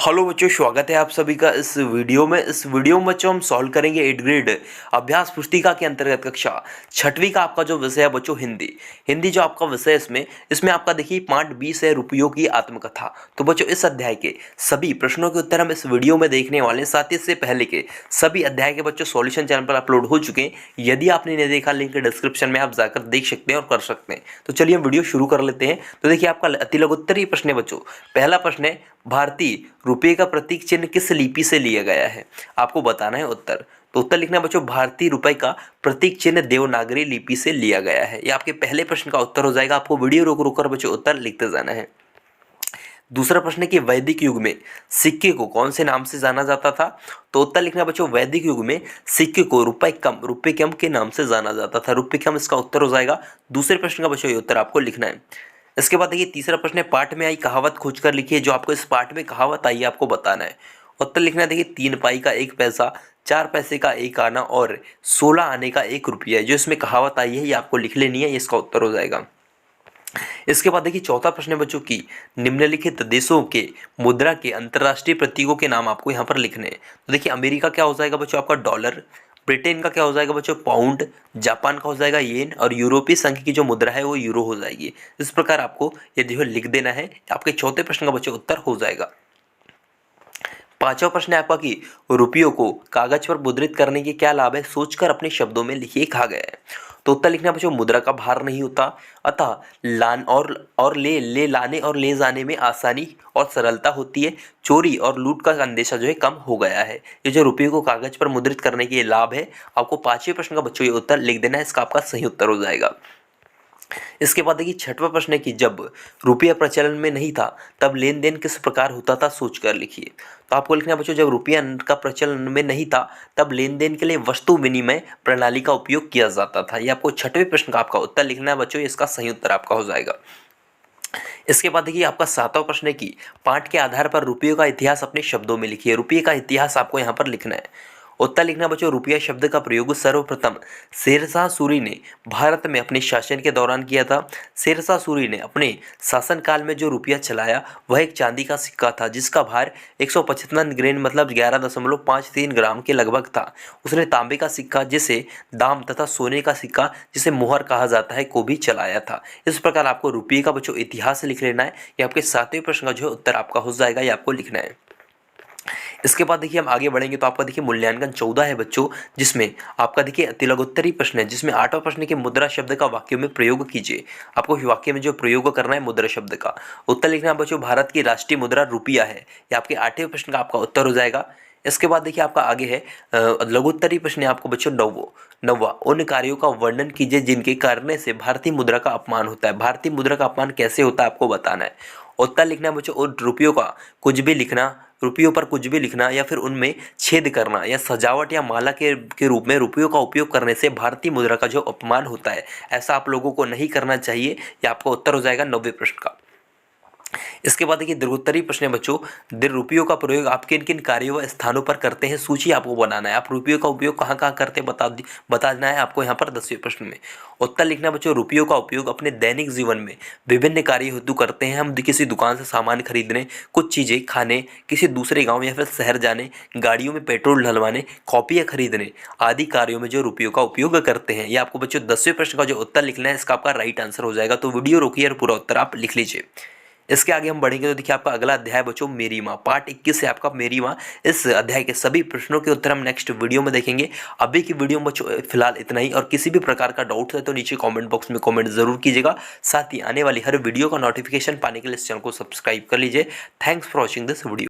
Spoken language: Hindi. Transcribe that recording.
हेलो बच्चों, स्वागत है आप सभी का इस वीडियो में। बच्चों हम सॉल्व करेंगे 8th ग्रेड अभ्यास पुस्तिका के अंतर्गत कक्षा 6वीं का आपका जो विषय है बच्चों हिंदी जो आपका विषय है इसमें आपका देखिए पार्ट 20 है रुपयों की आत्मकथा। तो बच्चों इस अध्याय के सभी प्रश्नों के उत्तर हम इस वीडियो में देखने वाले हैं। साथ ही इससे पहले के सभी अध्याय के बच्चों सॉल्यूशन चैनल पर अपलोड हो चुके हैं। यदि आपने नहीं देखा, लिंक डिस्क्रिप्शन में आप जाकर देख सकते हैं और कर सकते हैं। तो चलिए हम वीडियो शुरू कर लेते हैं। तो देखिए आपका अति लघुत्तरीय प्रश्न है बच्चों। पहला प्रश्न है, भारतीय रुपये का प्रतीक चिन्ह किस लिपि से लिया गया है? आपको बताना है उत्तर। तो उत्तर लिखना है बच्चों, भारतीय रुपये का प्रतीक चिन्ह देवनागरी लिपि से लिया गया है। ये आपके पहले प्रश्न का उत्तर हो जाएगा। आपको वीडियो रोक रोक कर बच्चों उत्तर लिखते जाना है। दूसरा प्रश्न है कि वैदिक युग में सिक्के को कौन से नाम से जाना जाता था? तो उत्तर लिखना बच्चों, वैदिक युग में सिक्के को रुपये कम के नाम से जाना जाता था। रुपये कम इसका उत्तर हो जाएगा। दूसरे प्रश्न का बच्चों ये उत्तर आपको लिखना है। इसके बाद देखिए तीसरा प्रश्न है, पाठ में आई कहावत खोज कर लिखिए। जो आपको इस पाठ में कहावत आई है आपको बताना है। उत्तर लिखना है देखिए, 3 पाई का 1 पैसा, 4 पैसे का 1 आना और 16 आने का 1 रुपया। जो इसमें कहावत आई है ये आपको लिख लेनी है, ये इसका उत्तर हो जाएगा। इसके बाद देखिए चौथा प्रश्न है बच्चों की, निम्नलिखित देशों के मुद्रा के अंतर्राष्ट्रीय प्रतीकों के नाम आपको यहाँ पर लिखने हैं। तो देखिए अमेरिका क्या हो जाएगा बच्चों आपका डॉलर, ब्रिटेन का क्या हो जाएगा बच्चों पाउंड, जापान का हो जाएगा येन और यूरोपीय संघ की जो मुद्रा है वो यूरो हो जाएगी। इस प्रकार आपको ये जो है लिख देना है। आपके चौथे प्रश्न का बच्चों उत्तर हो जाएगा। पांचवा प्रश्न है आपका कि रुपयों को कागज पर मुद्रित करने के क्या लाभ है, सोचकर अपने शब्दों में लिखिए, कहा गया है। तो उत्तर लिखना बच्चों, मुद्रा का भार नहीं होता, अतः लाने और ले जाने में आसानी और सरलता होती है। चोरी और लूट का अंदेशा जो है कम हो गया है। ये जो रुपये को कागज पर मुद्रित करने के लाभ है, आपको पांचवें प्रश्न का बच्चों ये उत्तर लिख देना है। इसका आपका सही उत्तर हो जाएगा। इसके बाद देखिए छठवां प्रश्न है कि जब रुपया प्रचलन में नहीं था तब लेन देन किस प्रकार होता था, सोचकर लिखिए। तो आपको लिखना है बच्चों, जब रुपया का प्रचलन में नहीं था तब लेन देन के लिए वस्तु विनिमय प्रणाली का उपयोग किया जाता था। ये आपको छठवें प्रश्न का आपका उत्तर लिखना है बच्चों, इसका सही उत्तर आपका हो जाएगा। इसके बाद देखिए आपका सातवां प्रश्न है कि पाठ के आधार पर रुपये का इतिहास अपने शब्दों में लिखिए। रुपये का इतिहास आपको यहाँ पर लिखना है। उत्तर लिखना बच्चों, रुपया शब्द का प्रयोग सर्वप्रथम शेरशाह सूरी ने भारत में अपने शासन के दौरान किया था। शेरशाह सूरी ने अपने शासनकाल में जो रुपया चलाया वह एक चांदी का सिक्का था जिसका भार 155 ग्रेन मतलब 11.53 ग्राम के लगभग था। उसने तांबे का सिक्का जिसे दाम तथा सोने का सिक्का जिसे मोहर कहा जाता है को भी चलाया था। इस प्रकार आपको रुपये का बच्चों इतिहास लिख लेना है। ये आपके सातवें प्रश्न का जो उत्तर आपका हो जाएगा, ये आपको लिखना है। इसके बाद देखिए हम आगे बढ़ेंगे तो आपका देखिए मूल्यांकन 14 है बच्चों, जिसमें आपका देखिए अतिलघुत्तरीय प्रश्न है, जिसमें 8वां प्रश्न के मुद्रा शब्द का वाक्य में प्रयोग कीजिए। आपको वाक्य में जो प्रयोग करना है मुद्रा शब्द का। उत्तर लिखना है बच्चों, भारत की राष्ट्रीय मुद्रा रुपया है। ये आपके 8वें प्रश्न का आपका उत्तर हो जाएगा। इसके बाद देखिए आपका आगे है लघुत्तरीय प्रश्न है आपको बच्चों नौवा, उन कार्यों का वर्णन कीजिए जिनके करने से भारतीय मुद्रा का अपमान होता है। भारतीय मुद्रा का अपमान कैसे होता है आपको बताना है। उत्तर लिखना है बच्चों, उन रुपयों का कुछ भी लिखना, रुपयों पर कुछ भी लिखना या फिर उनमें छेद करना या सजावट या माला के रूप में रुपयों का उपयोग करने से भारतीय मुद्रा का जो अपमान होता है, ऐसा आप लोगों को नहीं करना चाहिए। यह आपका उत्तर हो जाएगा 90वें प्रश्न का। इसके बाद देखिए दीर्घोत्तरीय प्रश्न है बच्चों, रुपयों का प्रयोग आप किन किन कार्यों व स्थानों पर करते हैं, सूची आपको बनाना है। आप रुपयों का उपयोग कहाँ कहाँ करते हैं बताना है आपको यहाँ पर 10वें प्रश्न में। उत्तर लिखना बच्चों, रुपयों का उपयोग अपने दैनिक जीवन में विभिन्न कार्य हेतु करते हैं। हम किसी दुकान से सामान खरीदने, कुछ चीज़ें खाने, किसी दूसरे गाँव या फिर शहर जाने, गाड़ियों में पेट्रोल डलवाने, कॉपियाँ खरीदने आदि कार्यों में जो रुपयों का उपयोग करते हैं। ये आपको बच्चों 10वें प्रश्न का जो उत्तर लिखना है, इसका आपका राइट आंसर हो जाएगा। तो वीडियो रोकिए और पूरा उत्तर आप लिख लीजिए। इसके आगे हम बढ़ेंगे तो देखिए आपका अगला अध्याय बच्चों मेरी माँ, पार्ट 21 से आपका मेरी माँ। इस अध्याय के सभी प्रश्नों के उत्तर हम नेक्स्ट वीडियो में देखेंगे। अभी की वीडियो में बच्चों फिलहाल इतना ही, और किसी भी प्रकार का डाउट है तो नीचे कमेंट बॉक्स में कमेंट जरूर कीजिएगा। साथ ही आने वाली हर वीडियो का नोटिफिकेशन पाने के लिए इस चैनल को सब्सक्राइब कर लीजिए। Thanks for watching this video.